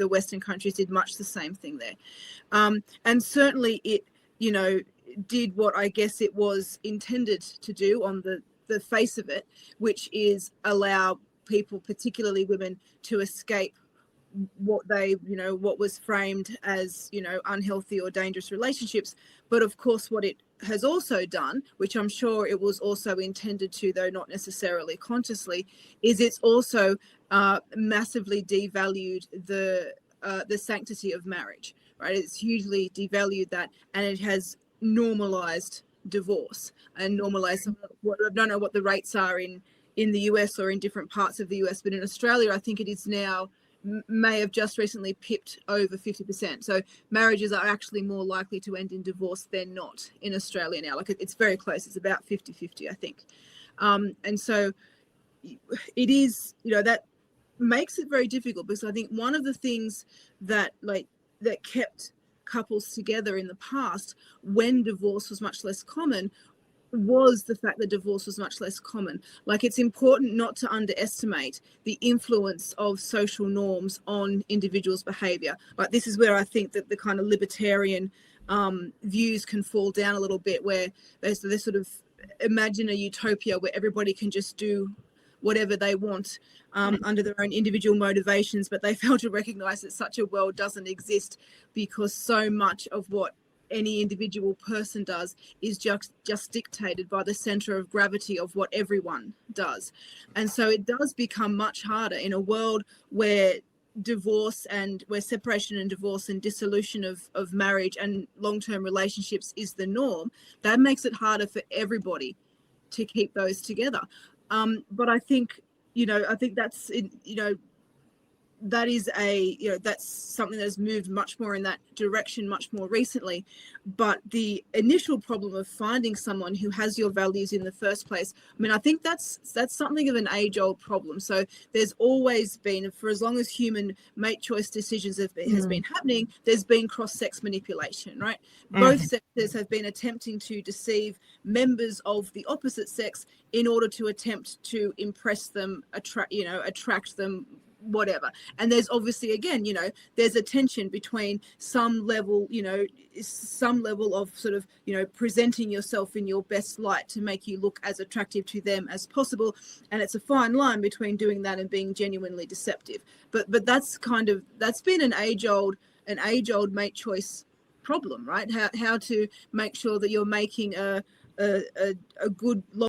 the Western countries did much the same thing there. And certainly it, did what I guess it was intended to do on the face of it, which is allow people, particularly women, to escape what what was framed as, unhealthy or dangerous relationships. But of course, what it has also done, which I'm sure it was also intended to, though not necessarily consciously, is it's also massively devalued the sanctity of marriage, right? It's hugely devalued that, and it has normalized divorce and normalized what, I don't know what the rates are in the US or in different parts of the US, but in Australia, I think it is now, may have just recently pipped over 50%. So marriages are actually more likely to end in divorce than not in Australia now. Like it's very close. It's about 50-50, I think. And so it is, that makes it very difficult, because I think one of the things that kept couples together in the past, when divorce was much less common, was the fact that divorce was much less common. Like, it's important not to underestimate the influence of social norms on individuals' behavior. Like, this is where I think that the kind of libertarian views can fall down a little bit, where they sort of imagine a utopia where everybody can just do whatever they want under their own individual motivations, but they fail to recognize that such a world doesn't exist, because so much of what any individual person does is just dictated by the center of gravity of what everyone does. And so it does become much harder in a world where divorce and where separation and divorce and dissolution of marriage and long-term relationships is the norm. That makes it harder for everybody to keep those together. But I think, that's, that is that's something that has moved much more in that direction much more recently. But the initial problem of finding someone who has your values in the first place, I mean, I think that's something of an age-old problem. So there's always been, for as long as human mate choice decisions has been happening, there's been cross-sex manipulation, right? Both sexes have been attempting to deceive members of the opposite sex in order to attempt to impress them, attract them, whatever. And there's obviously, again, there's a tension between some level of sort of, presenting yourself in your best light to make you look as attractive to them as possible. And it's a fine line between doing that and being genuinely deceptive. But that's been an age-old mate choice problem, right? How to make sure that you're making a good